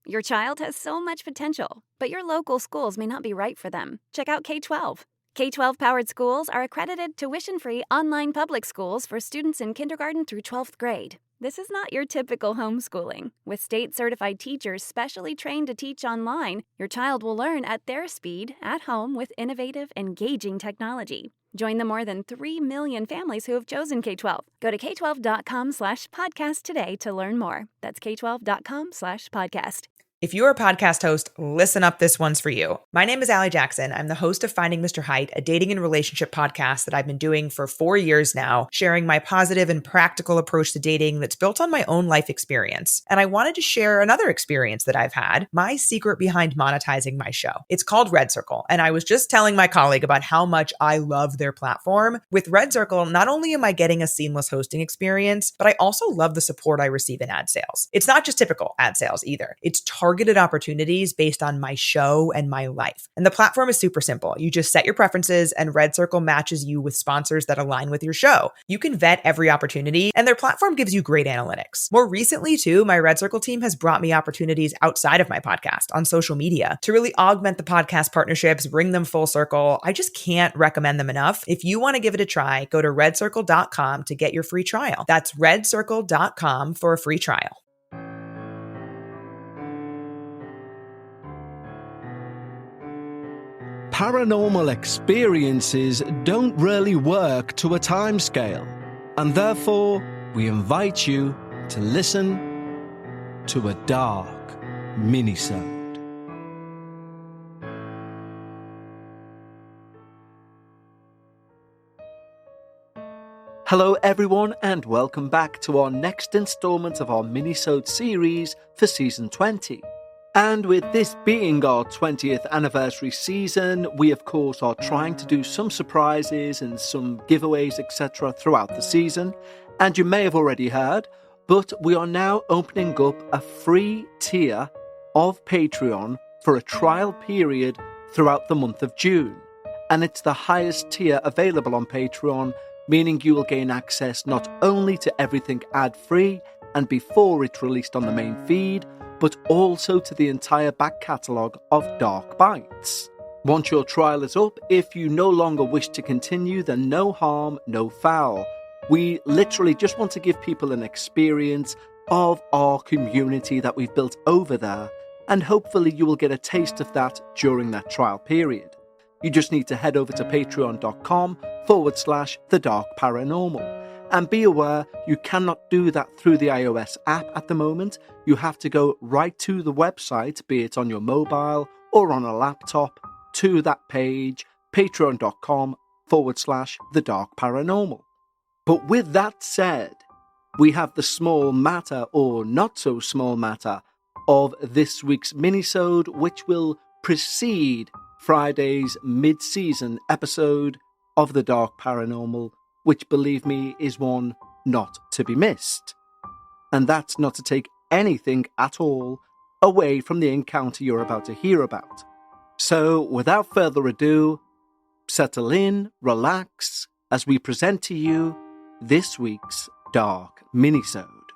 Your child has so much potential, but your local schools may not be right for them. Check out K-12. K-12 powered schools are accredited tuition-free online public schools for students in kindergarten through 12th grade. This is not your typical homeschooling. With state-certified teachers specially trained to teach online, your child will learn at their speed, at home, with innovative, engaging technology. Join the more than 3 million families who have chosen K-12. Go to k12.com/podcast today to learn more. That's k12.com/podcast. If you're a podcast host, listen up, this one's for you. My name is Allie Jackson. I'm the host of Finding Mr. Height, a dating and relationship podcast that I've been doing for 4 years now, sharing my positive and practical approach to dating that's built on my own life experience. And I wanted to share another experience that I've had, my secret behind monetizing my show. It's called Red Circle, and I was just telling my colleague about how much I love their platform. With Red Circle, not only am I getting a seamless hosting experience, but I also love the support I receive in ad sales. It's not just typical ad sales either. It's targeted opportunities based on my show and my life. And the platform is super simple. You just set your preferences and Red Circle matches you with sponsors that align with your show. You can vet every opportunity and their platform gives you great analytics. More recently too, my Red Circle team has brought me opportunities outside of my podcast on social media to really augment the podcast partnerships, bring them full circle. I just can't recommend them enough. If you want to give it a try, go to redcircle.com to get your free trial. That's redcircle.com for a free trial. Paranormal experiences don't really work to a timescale, and therefore we invite you to listen to a Dark Minisode. Hello everyone, and welcome back to our next installment of our Minisode series for Season 20. And with this being our 20th anniversary season, we of course are trying to do some surprises and some giveaways, etc. throughout the season. And you may have already heard, but we are now opening up a free tier of Patreon for a trial period throughout the month of June. And it's the highest tier available on Patreon, meaning you will gain access not only to everything ad-free and before it's released on the main feed, but also to the entire back catalogue of Dark Bites. Once your trial is up, if you no longer wish to continue, then no harm, no foul. We literally just want to give people an experience of our community that we've built over there, and hopefully you will get a taste of that during that trial period. You just need to head over to patreon.com/The Dark Paranormal. And be aware, you cannot do that through the iOS app at the moment. You have to go right to the website, be it on your mobile or on a laptop, to that page, patreon.com/The Dark Paranormal. But with that said, we have the small matter, or not so small matter, of this week's minisode, which will precede Friday's mid-season episode of The Dark Paranormal, which, believe me, is one not to be missed. And that's not to take anything at all away from the encounter you're about to hear about. So, without further ado, settle in, relax, as we present to you this week's Dark Minisode.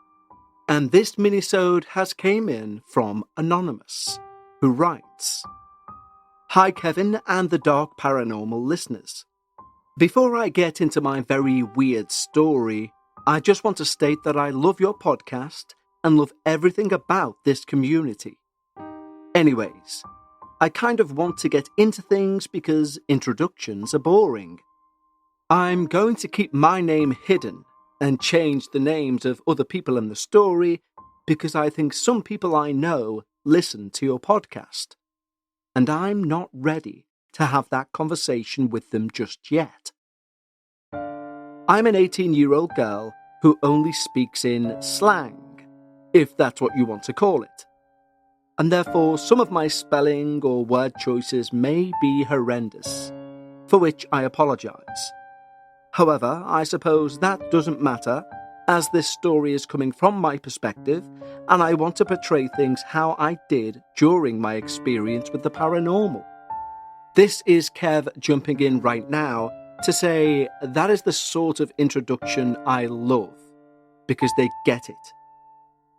And this minisode has came in from Anonymous, who writes, "Hi Kevin and the Dark Paranormal listeners. Before I get into my very weird story, I just want to state that I love your podcast and love everything about this community. Anyways, I kind of want to get into things because introductions are boring. I'm going to keep my name hidden and change the names of other people in the story because I think some people I know listen to your podcast, and I'm not ready to have that conversation with them just yet. I'm an 18-year-old girl who only speaks in slang, if that's what you want to call it. And therefore some of my spelling or word choices may be horrendous, for which I apologise. However, I suppose that doesn't matter, as this story is coming from my perspective, and I want to portray things how I did during my experience with the paranormal. This is Kev jumping in right now to say that is the sort of introduction I love, because they get it.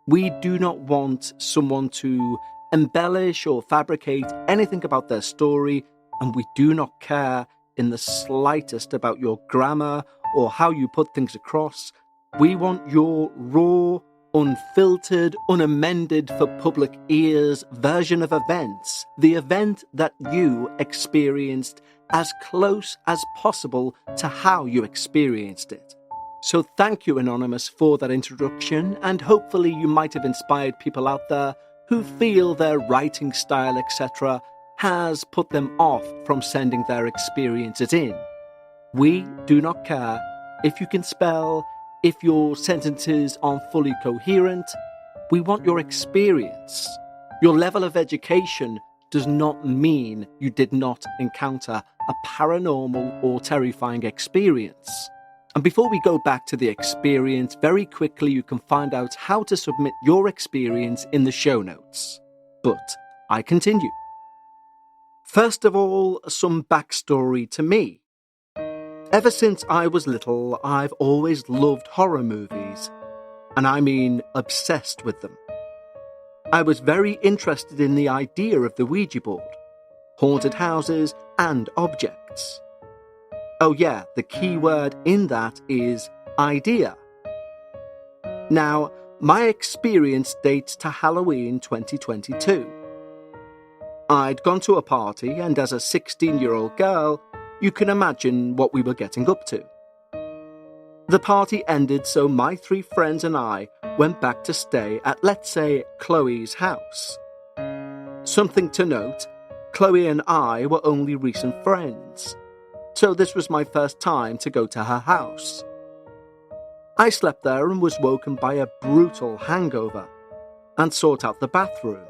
We do not want someone to embellish or fabricate anything about their story, and we do not care in the slightest about your grammar or how you put things across. We want your raw, unfiltered, unamended for public ears version of events, the event that you experienced, as close as possible to how you experienced it. So thank you, Anonymous, for that introduction, and hopefully you might have inspired people out there who feel their writing style, etc., has put them off from sending their experiences in. We do not care if you can spell, if your sentences aren't fully coherent. We want your experience. Your level of education does not mean you did not encounter a paranormal or terrifying experience. And before we go back to the experience, very quickly you can find out how to submit your experience in the show notes. But I continue. First of all, some backstory to me. Ever since I was little, I've always loved horror movies, and I mean obsessed with them. I was very interested in the idea of the Ouija board, haunted houses, and objects. Oh yeah, the key word in that is idea. Now, my experience dates to Halloween 2022. I'd gone to a party, and as a 16-year-old girl, you can imagine what we were getting up to. The party ended, so my 3 friends and I went back to stay at, let's say, Chloe's house. Something to note, Chloe and I were only recent friends, so this was my first time to go to her house. I slept there and was woken by a brutal hangover and sought out the bathroom.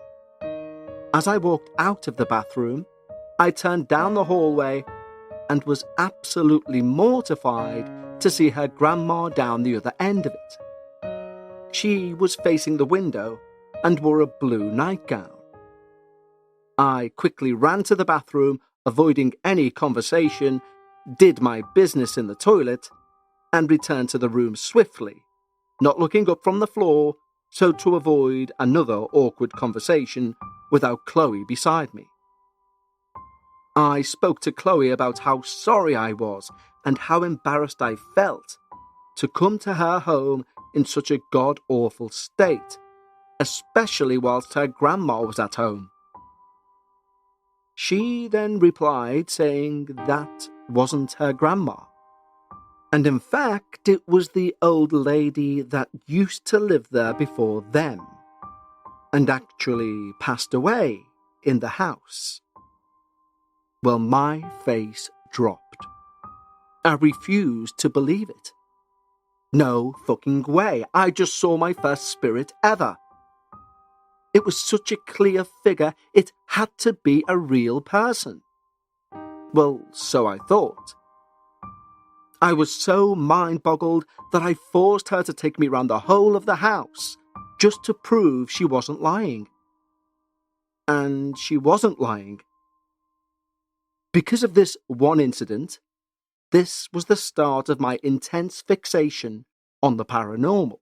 As I walked out of the bathroom, I turned down the hallway and was absolutely mortified to see her grandma down the other end of it. She was facing the window and wore a blue nightgown. I quickly ran to the bathroom, avoiding any conversation, did my business in the toilet, and returned to the room swiftly, not looking up from the floor, so to avoid another awkward conversation without Chloe beside me. I spoke to Chloe about how sorry I was and how embarrassed I felt to come to her home in such a god-awful state, especially whilst her grandma was at home. She then replied saying that wasn't her grandma. And in fact, it was the old lady that used to live there before them, and actually passed away in the house. Well, my face dropped. I refused to believe it. No fucking way, I just saw my first spirit ever. It was such a clear figure, it had to be a real person. Well, so I thought. I was so mind-boggled that I forced her to take me round the whole of the house, just to prove she wasn't lying. And she wasn't lying. Because of this one incident, this was the start of my intense fixation on the paranormal,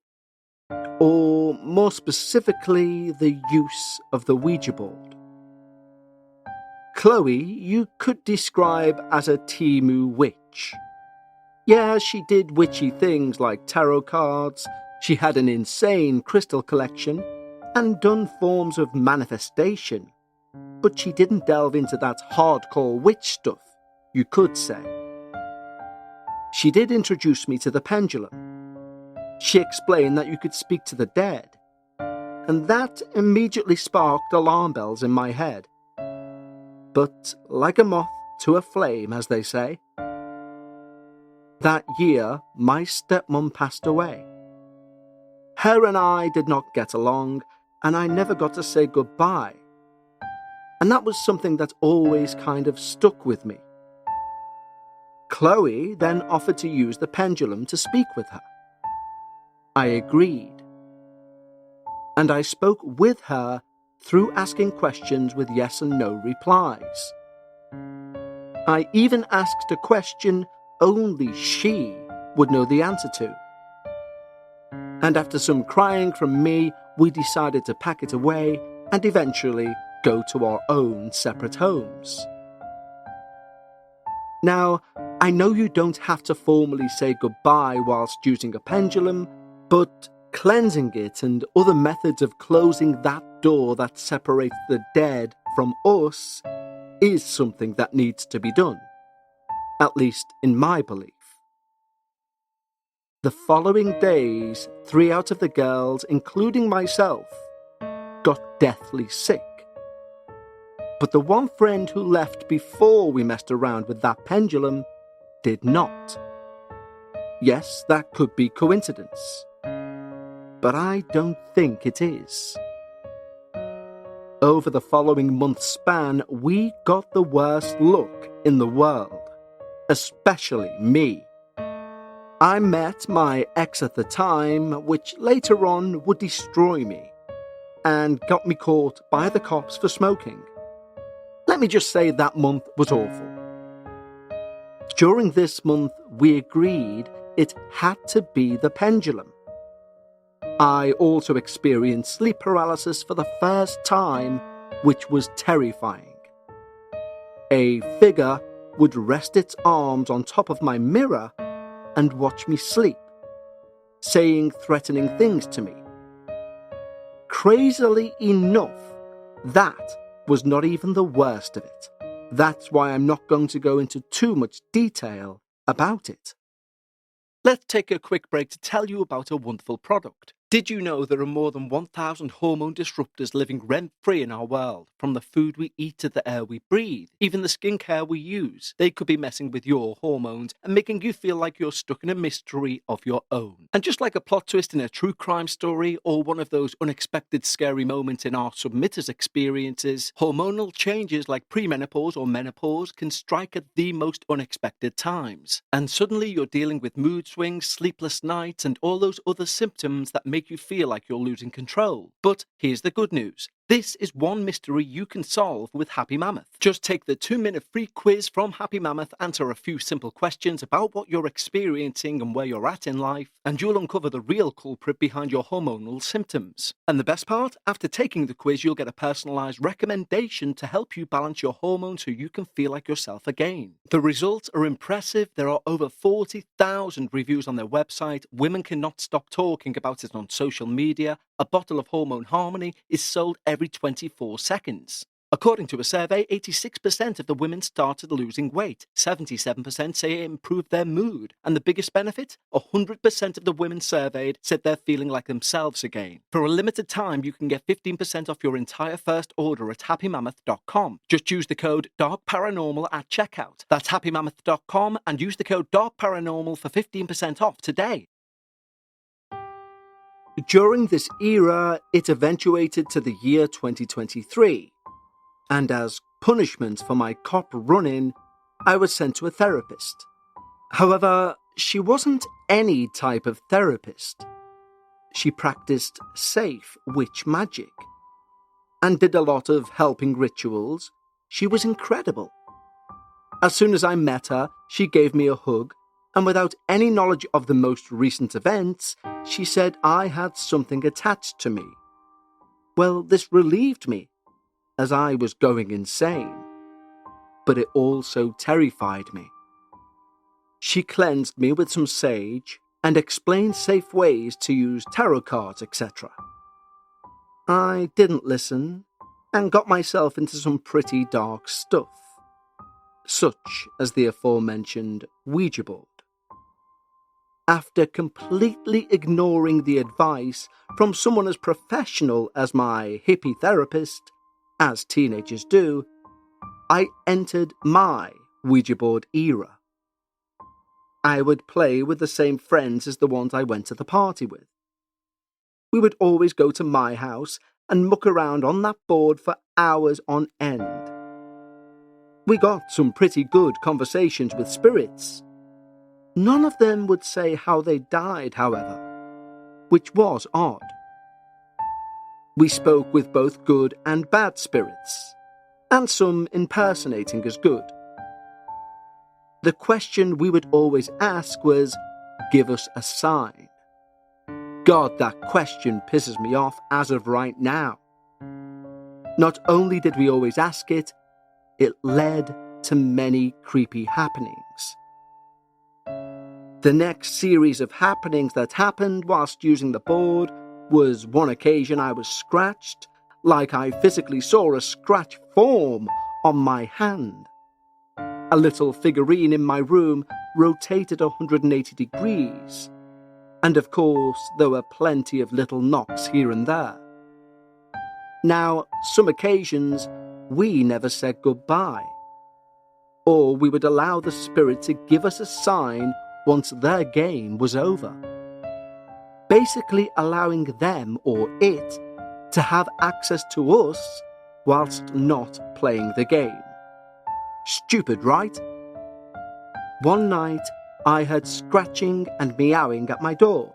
or more specifically, the use of the Ouija board. Chloe, you could describe as a Timu witch. Yeah, she did witchy things like tarot cards, she had an insane crystal collection, and done forms of manifestation. But she didn't delve into that hardcore witch stuff, you could say. She did introduce me to the pendulum. She explained that you could speak to the dead, and that immediately sparked alarm bells in my head. But like a moth to a flame, as they say. That year, my stepmom passed away. Her and I did not get along, and I never got to say goodbye. And that was something that always kind of stuck with me. Chloe then offered to use the pendulum to speak with her. I agreed. And I spoke with her through asking questions with yes and no replies. I even asked a question only she would know the answer to. And after some crying from me, we decided to pack it away and eventually go to our own separate homes. Now, I know you don't have to formally say goodbye whilst using a pendulum, but cleansing it and other methods of closing that door that separates the dead from us is something that needs to be done, at least in my belief. The following days, 3 out of the girls, including myself, got deathly sick. But the one friend who left before we messed around with that pendulum did not. Yes, that could be coincidence, but I don't think it is. Over the following month span, we got the worst luck in the world, especially me. I met my ex at the time, which later on would destroy me, and got me caught by the cops for smoking. Let me just say that month was awful. During this month, we agreed it had to be the pendulum. I also experienced sleep paralysis for the first time, which was terrifying. A figure would rest its arms on top of my mirror and watch me sleep, saying threatening things to me. Crazily enough, that was not even the worst of it. That's why I'm not going to go into too much detail about it. Let's take a quick break to tell you about a wonderful product. Did you know there are more than 1,000 hormone disruptors living rent-free in our world? From the food we eat to the air we breathe, even the skincare we use. They could be messing with your hormones and making you feel like you're stuck in a mystery of your own. And just like a plot twist in a true crime story or one of those unexpected scary moments in our submitters' experiences, hormonal changes like premenopause or menopause can strike at the most unexpected times. And suddenly you're dealing with mood swings, sleepless nights, and all those other symptoms that make you feel like you're losing control. But here's the good news. This is one mystery you can solve with Happy Mammoth. Just take the 2-minute free quiz from Happy Mammoth, answer a few simple questions about what you're experiencing and where you're at in life, and you'll uncover the real culprit behind your hormonal symptoms. And the best part? After taking the quiz, you'll get a personalized recommendation to help you balance your hormones so you can feel like yourself again. The results are impressive. There are over 40,000 reviews on their website. Women cannot stop talking about it on social media. A bottle of Hormone Harmony is sold every 24 seconds. According to a survey, 86% of the women started losing weight, 77% say it improved their mood, and the biggest benefit? 100% of the women surveyed said they're feeling like themselves again. For a limited time, you can get 15% off your entire first order at happymammoth.com. Just use the code DARKParanormal at checkout. That's happymammoth.com and use the code DARKParanormal for 15% off today. During this era, it eventuated to the year 2023, and as punishment for my cop run-in, I was sent to a therapist. However, she wasn't any type of therapist. She practiced safe witch magic, and did a lot of helping rituals. She was incredible. As soon as I met her, she gave me a hug, and without any knowledge of the most recent events, she said I had something attached to me. Well, this relieved me, as I was going insane. But it also terrified me. She cleansed me with some sage and explained safe ways to use tarot cards, etc. I didn't listen and got myself into some pretty dark stuff, such as the aforementioned Ouija board. After completely ignoring the advice from someone as professional as my hippie therapist, as teenagers do, I entered my Ouija board era. I would play with the same friends as the ones I went to the party with. We would always go to my house and muck around on that board for hours on end. We got some pretty good conversations with spirits. None of them would say how they died, however, which was odd. We spoke with both good and bad spirits, and some impersonating as good. The question we would always ask was, give us a sign. God, that question pisses me off as of right now. Not only did we always ask it, it led to many creepy happenings. The next series of happenings that happened whilst using the board was one occasion I was scratched, like I physically saw a scratch form on my hand. A little figurine in my room rotated 180 degrees, and of course there were plenty of little knocks here and there. Now, some occasions we never said goodbye, or we would allow the spirit to give us a sign once their game was over, basically allowing them or it to have access to us whilst not playing the game. Stupid, right? One night, I heard scratching and meowing at my door.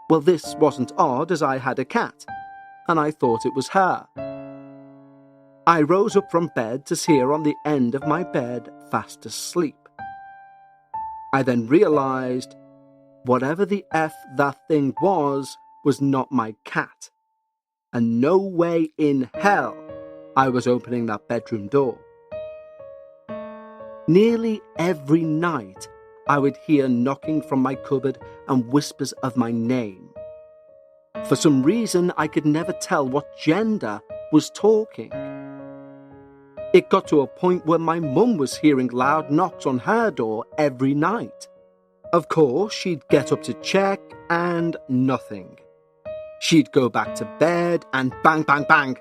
Well, this wasn't odd, as I had a cat, and I thought it was her. I rose up from bed to see her on the end of my bed, fast asleep. I then realised whatever the F that thing was not my cat, and no way in hell I was opening that bedroom door. Nearly every night, I would hear knocking from my cupboard and whispers of my name. For some reason, I could never tell what gender was talking. It got to a point where my mum was hearing loud knocks on her door every night. Of course, she'd get up to check, and nothing. She'd go back to bed, and bang, bang, bang.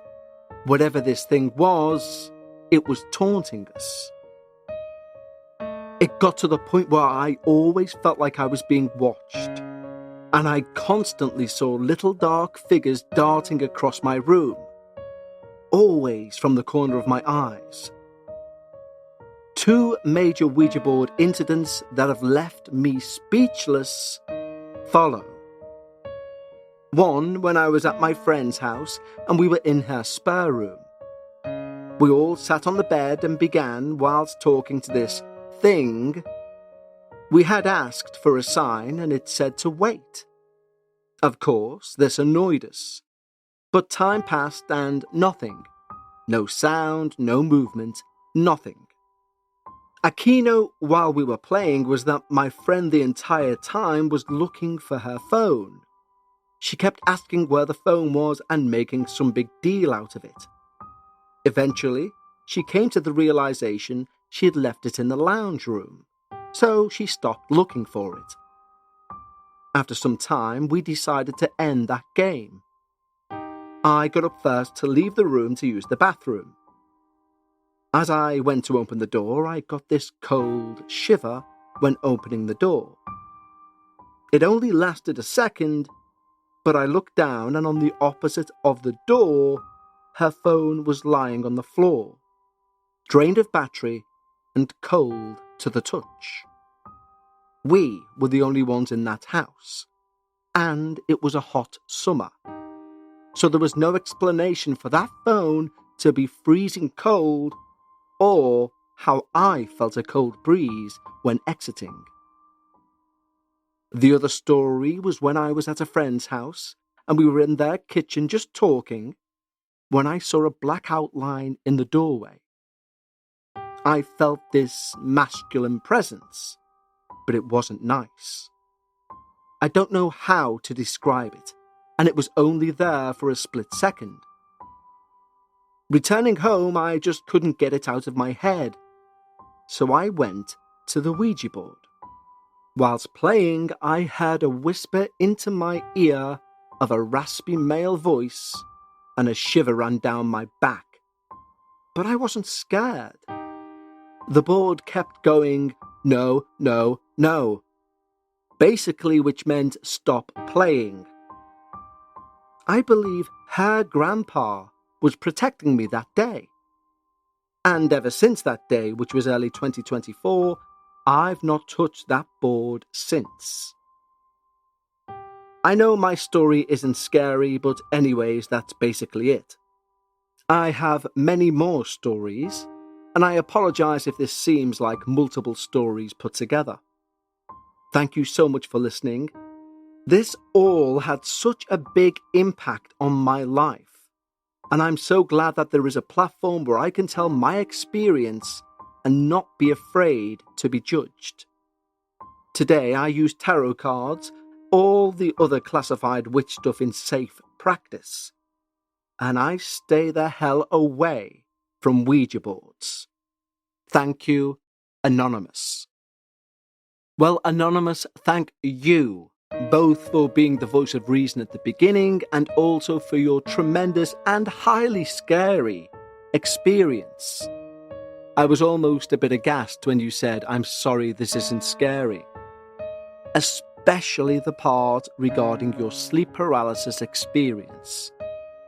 Whatever this thing was, it was taunting us. It got to the point where I always felt like I was being watched, and I constantly saw little dark figures darting across my room, always from the corner of my eyes. 2 major Ouija board incidents that have left me speechless follow. One when I was at my friend's house and we were in her spare room. We all sat on the bed and began, whilst talking to this thing. We had asked for a sign and it said to wait. Of course, this annoyed us. But time passed and nothing. No sound, no movement, nothing. A keynote while we were playing was that my friend the entire time was looking for her phone. She kept asking where the phone was and making some big deal out of it. Eventually, she came to the realization she had left it in the lounge room, so she stopped looking for it. After some time, we decided to end that game. I got up first to leave the room to use the bathroom. As I went to open the door, I got this cold shiver when opening the door. It only lasted a second, but I looked down and on the opposite of the door, her phone was lying on the floor, drained of battery and cold to the touch. We were the only ones in that house, and it was a hot summer. So there was no explanation for that phone to be freezing cold, or how I felt a cold breeze when exiting. The other story was when I was at a friend's house, and we were in their kitchen just talking, when I saw a black outline in the doorway. I felt this masculine presence, but it wasn't nice. I don't know how to describe it, and it was only there for a split second. Returning home, I just couldn't get it out of my head, so I went to the Ouija board. Whilst playing, I heard a whisper into my ear of a raspy male voice, and a shiver ran down my back. But I wasn't scared. The board kept going, no, no, no, basically which meant stop playing. I believe her grandpa was protecting me that day. And ever since that day, which was early 2024, I've not touched that board since. I know my story isn't scary, but anyways, that's basically it. I have many more stories, and I apologise if this seems like multiple stories put together. Thank you so much for listening. This all had such a big impact on my life. And I'm so glad that there is a platform where I can tell my experience and not be afraid to be judged. Today I use tarot cards, all the other classified witch stuff in safe practice. And I stay the hell away from Ouija boards. Thank you, Anonymous. Well, Anonymous, thank you, both for being the voice of reason at the beginning and also for your tremendous and highly scary experience. I was almost a bit aghast when you said, "I'm sorry, this isn't scary." Especially the part regarding your sleep paralysis experience.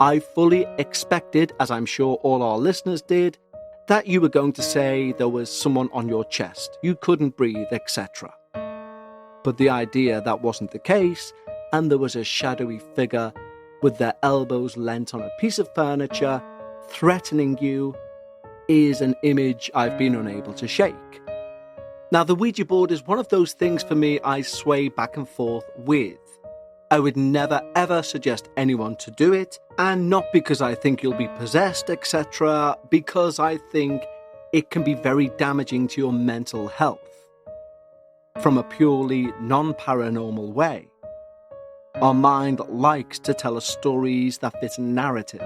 I fully expected, as I'm sure all our listeners did, that you were going to say there was someone on your chest, you couldn't breathe, etc. But the idea that wasn't the case, and there was a shadowy figure with their elbows leant on a piece of furniture, threatening you, is an image I've been unable to shake. Now, the Ouija board is one of those things for me I sway back and forth with. I would never ever suggest anyone to do it, and not because I think you'll be possessed, etc., because I think it can be very damaging to your mental health. From a purely non-paranormal way. Our mind likes to tell us stories that fit a narrative.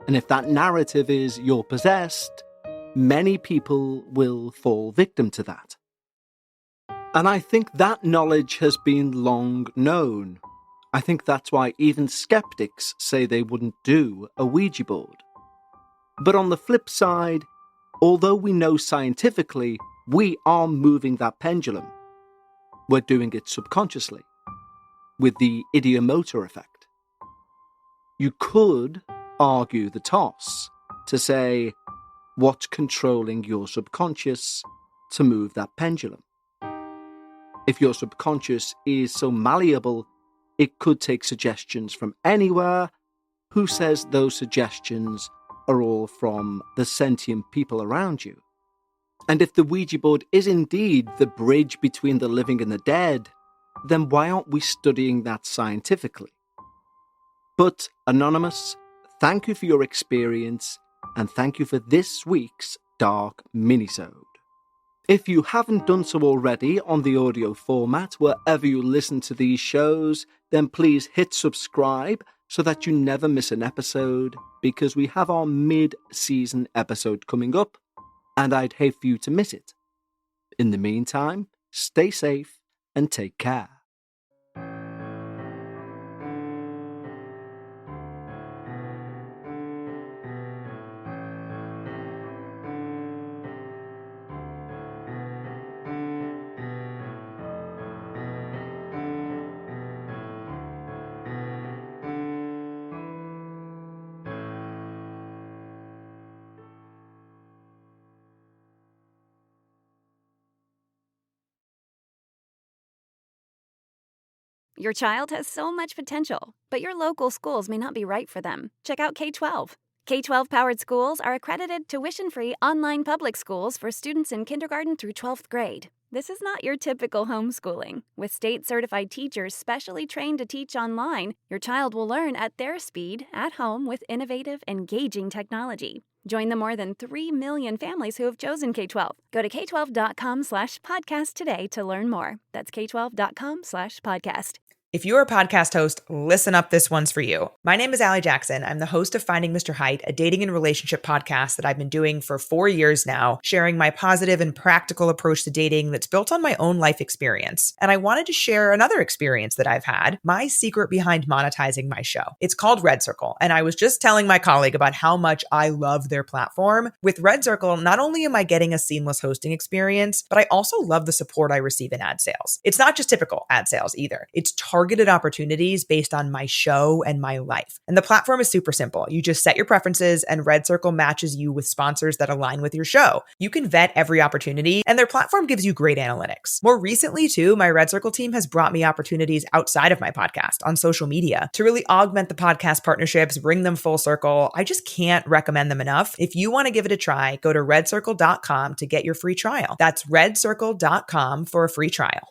And if that narrative is you're possessed, many people will fall victim to that. And I think that knowledge has been long known. I think that's why even skeptics say they wouldn't do a Ouija board. But on the flip side, although we know scientifically we are moving that pendulum, we're doing it subconsciously, with the ideomotor effect. You could argue the toss to say, what's controlling your subconscious to move that pendulum? If your subconscious is so malleable, it could take suggestions from anywhere. Who says those suggestions are all from the sentient people around you? And if the Ouija board is indeed the bridge between the living and the dead, then why aren't we studying that scientifically? But, Anonymous, thank you for your experience, and thank you for this week's Dark Minisode. If you haven't done so already on the audio format wherever you listen to these shows, then please hit subscribe so that you never miss an episode, because we have our mid-season episode coming up, and I'd hate for you to miss it. In the meantime, stay safe and take care. Your child has so much potential, but your local schools may not be right for them. Check out K-12. K-12 powered schools are accredited tuition-free online public schools for students in kindergarten through 12th grade. This is not your typical homeschooling. With state-certified teachers specially trained to teach online, your child will learn at their speed, at home, with innovative, engaging technology. Join the more than 3 million families who have chosen K-12. Go to k12.com/podcast today to learn more. That's k12.com/podcast. If you're a podcast host, listen up, this one's for you. My name is Allie Jackson. I'm the host of Finding Mr. Height, a dating and relationship podcast that I've been doing for 4 years now, sharing my positive and practical approach to dating that's built on my own life experience. And I wanted to share another experience that I've had, my secret behind monetizing my show. It's called Red Circle, and I was just telling my colleague about how much I love their platform. With Red Circle, not only am I getting a seamless hosting experience, but I also love the support I receive in ad sales. It's not just typical ad sales either. It's targeted opportunities based on my show and my life. And the platform is super simple. You just set your preferences and Red Circle matches you with sponsors that align with your show. You can vet every opportunity and their platform gives you great analytics. More recently too, my Red Circle team has brought me opportunities outside of my podcast on social media to really augment the podcast partnerships, bring them full circle. I just can't recommend them enough. If you want to give it a try, go to redcircle.com to get your free trial. That's redcircle.com for a free trial.